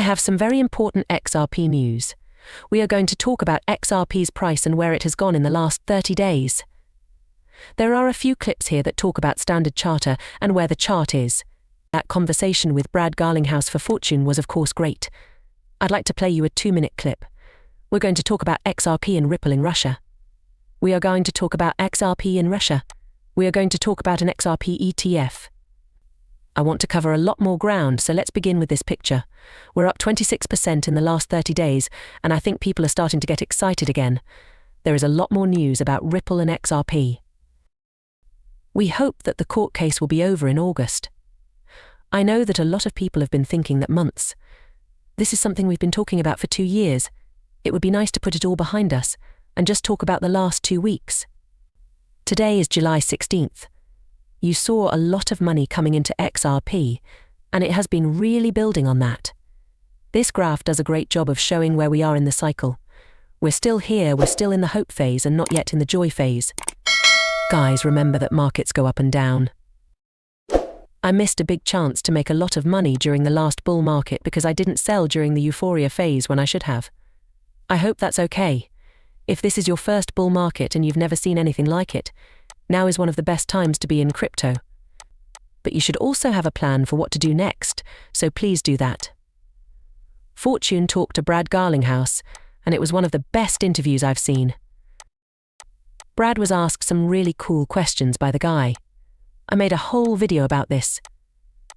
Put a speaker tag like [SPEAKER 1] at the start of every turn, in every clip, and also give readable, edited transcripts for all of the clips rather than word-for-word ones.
[SPEAKER 1] have some very important XRP news. We are going to talk about XRP's price and where it has gone in the last 30 days. There are a few clips here that talk about standard charter and where the chart is. That conversation with Brad Garlinghouse for Fortune was of course great. I'd like to play you a 2-minute clip. We're going to talk about XRP and Ripple in Russia. We are going to talk about XRP in Russia. We are going to talk about an XRP ETF. I want to cover a lot more ground, so let's begin with this picture. We're up 26% in the last 30 days, and I think people are starting to get excited again. There is a lot more news about Ripple and XRP. We hope that the court case will be over in August. I know that a lot of people have been thinking that months. This is something we've been talking about for 2 years. It would be nice to put it all behind us and just talk about the last 2 weeks. Today is July 16th. You saw a lot of money coming into XRP, and it has been really building on that. This graph does a great job of showing where we are in the cycle. We're still here, we're still in the hope phase and not yet in the joy phase. Guys, remember that markets go up and down. I missed a big chance to make a lot of money during the last bull market because I didn't sell during the euphoria phase when I should have. I hope that's okay. If this is your first bull market and you've never seen anything like it, now is one of the best times to be in crypto. But you should also have a plan for what to do next, so please do that. Fortune talked to Brad Garlinghouse, and it was one of the best interviews I've seen. Brad was asked some really cool questions by the guy. I made a whole video about this.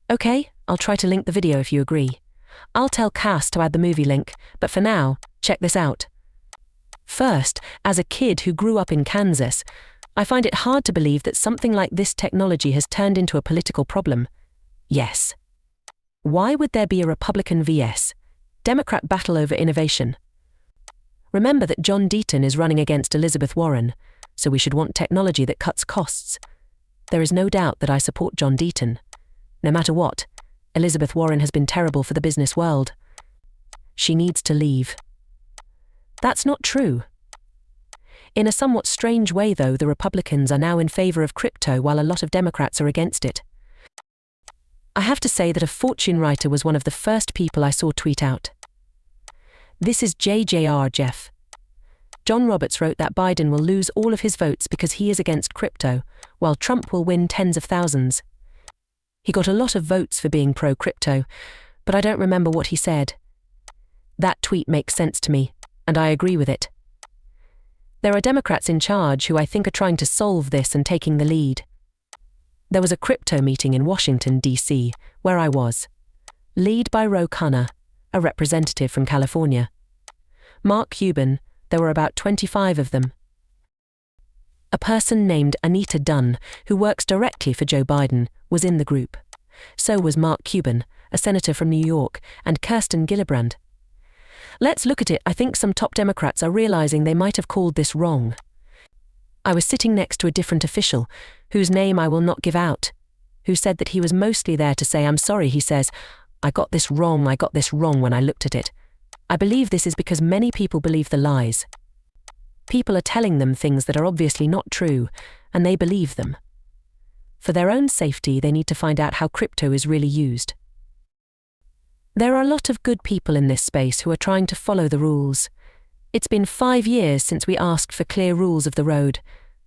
[SPEAKER 1] Okay, I'll try to link the video if you agree. I'll tell Cass to add the movie link, but for now, check this out. First, as a kid who grew up in Kansas, I find it hard to believe that something like this technology has turned into a political problem. Yes. Why would there be a Republican vs. Democrat battle over innovation? Remember that John Deaton is running against Elizabeth Warren, so we should want technology that cuts costs. There is no doubt that I support John Deaton. No matter what, Elizabeth Warren has been terrible for the business world. She needs to leave. That's not true. In a somewhat strange way, though, the Republicans are now in favor of crypto while a lot of Democrats are against it. I have to say that a Fortune writer was one of the first people I saw tweet out. This is JJR Jeff. John Roberts wrote that Biden will lose all of his votes because he is against crypto, while Trump will win tens of thousands. He got a lot of votes for being pro-crypto, but I don't remember what he said. That tweet makes sense to me, and I agree with it. There are Democrats in charge who I think are trying to solve this and taking the lead. There was a crypto meeting in Washington, D.C., where I was. Led by Ro Khanna, a representative from California. Mark Cuban, there were about 25 of them. A person named Anita Dunn, who works directly for Joe Biden, was in the group. So was Mark Cuban, a senator from New York, and Kirsten Gillibrand. Let's look at it. I think some top Democrats are realizing they might have called this wrong. I was sitting next to a different official, whose name I will not give out, who said that he was mostly there to say, "I'm sorry," he says, I got this wrong when I looked at it. I believe this is because many people believe the lies. People are telling them things that are obviously not true, and they believe them. For their own safety, they need to find out how crypto is really used. There are a lot of good people in this space who are trying to follow the rules. It's been 5 years since we asked for clear rules of the road,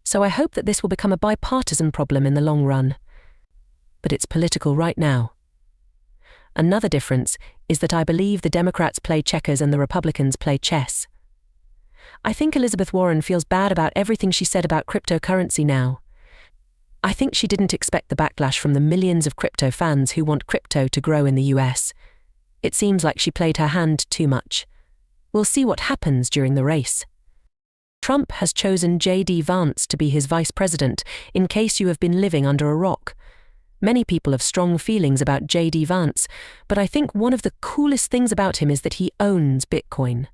[SPEAKER 1] so I hope that this will become a bipartisan problem in the long run. But it's political right now. Another difference is that I believe the Democrats play checkers and the Republicans play chess. I think Elizabeth Warren feels bad about everything she said about cryptocurrency now. I think she didn't expect the backlash from the millions of crypto fans who want crypto to grow in the US. It seems like she played her hand too much. We'll see what happens during the race. Trump has chosen J.D. Vance to be his vice president, in case you have been living under a rock. Many people have strong feelings about J.D. Vance, but I think one of the coolest things about him is that he owns Bitcoin.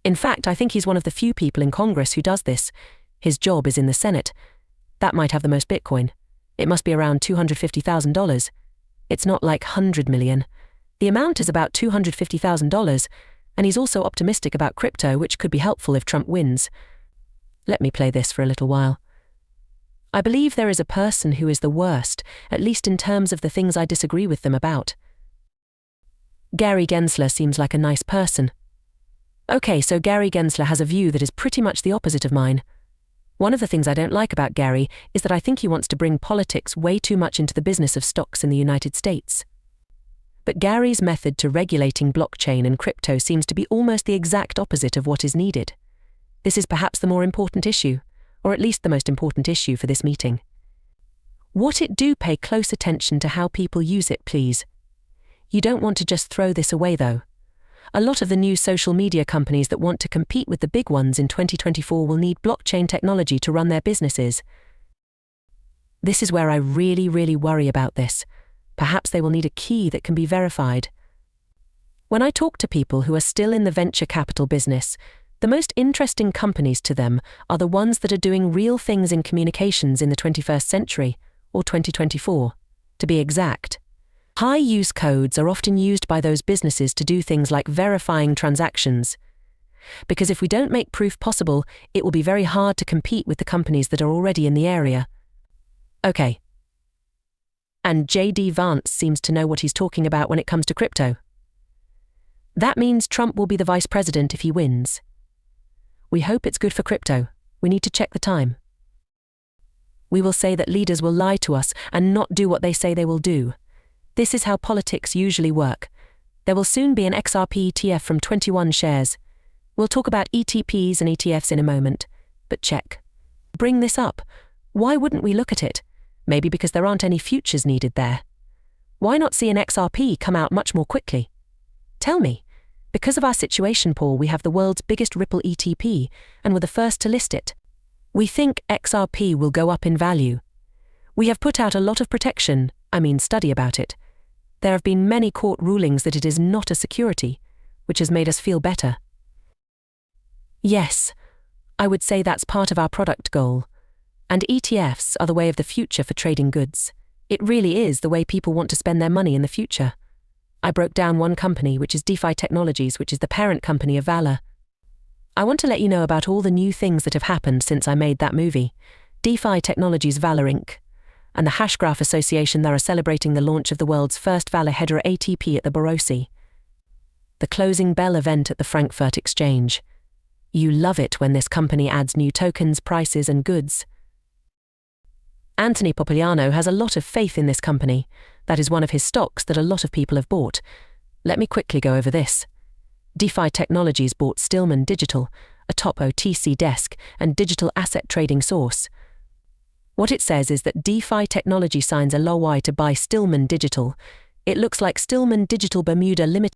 [SPEAKER 1] In fact, I think he's one of the few people in Congress who does this. His job is in the Senate. That might have the most Bitcoin. It must be around $250,000. It's not like 100 million. The amount is about $250,000, and he's also optimistic about crypto, which could be helpful if Trump wins. Let me play this for a little while. I believe there is a person who is the worst, at least in terms of the things I disagree with them about. Gary Gensler seems like a nice person. Okay, so Gary Gensler has a view that is pretty much the opposite of mine. One of the things I don't like about Gary is that I think he wants to bring politics way too much into the business of stocks in the United States. But Gary's method to regulating blockchain and crypto seems to be almost the exact opposite of what is needed. This is perhaps the more important issue, or at least the most important issue for this meeting. What it do, pay close attention to how people use it, please. You don't want to just throw this away though. A lot of the new social media companies that want to compete with the big ones in 2024 will need blockchain technology to run their businesses. This is where I really worry about this. Perhaps they will need a key that can be verified. When I talk to people who are still in the venture capital business, the most interesting companies to them are the ones that are doing real things in communications in the 21st century, or 2024, to be exact. High-use codes are often used by those businesses to do things like verifying transactions. Because if we don't make proof possible, it will be very hard to compete with the companies that are already in the area. Okay. And J.D. Vance seems to know what he's talking about when it comes to crypto. That means Trump will be the vice president if he wins. We hope it's good for crypto. We need to check the time. We will say that leaders will lie to us and not do what they say they will do. This is how politics usually work. There will soon be an XRP ETF from 21 shares. We'll talk about ETPs and ETFs in a moment. But check. Bring this up. Why wouldn't we look at it? Maybe because there aren't any futures needed there. Why not see an XRP come out much more quickly? Tell me. Because of our situation, Paul, we have the world's biggest Ripple ETP, and we're the first to list it. We think XRP will go up in value. We have put out a lot of study about it. There have been many court rulings that it is not a security, which has made us feel better. Yes, I would say that's part of our product goal. And ETFs are the way of the future for trading goods. It really is the way people want to spend their money in the future. I broke down one company, which is DeFi Technologies, which is the parent company of Valor. I want to let you know about all the new things that have happened since I made that movie. DeFi Technologies Valor Inc. and the Hashgraph Association that are celebrating the launch of the world's first Valor Hedera ATP at the Borosi. The closing bell event at the Frankfurt Exchange. You love it when this company adds new tokens, prices and goods. Anthony Popoliano has a lot of faith in this company. That is one of his stocks that a lot of people have bought. Let me quickly go over this. DeFi Technologies bought Stillman Digital, a top OTC desk and digital asset trading source. What it says is that DeFi Technology signs a LOI to buy Stillman Digital. It looks like Stillman Digital Bermuda Limited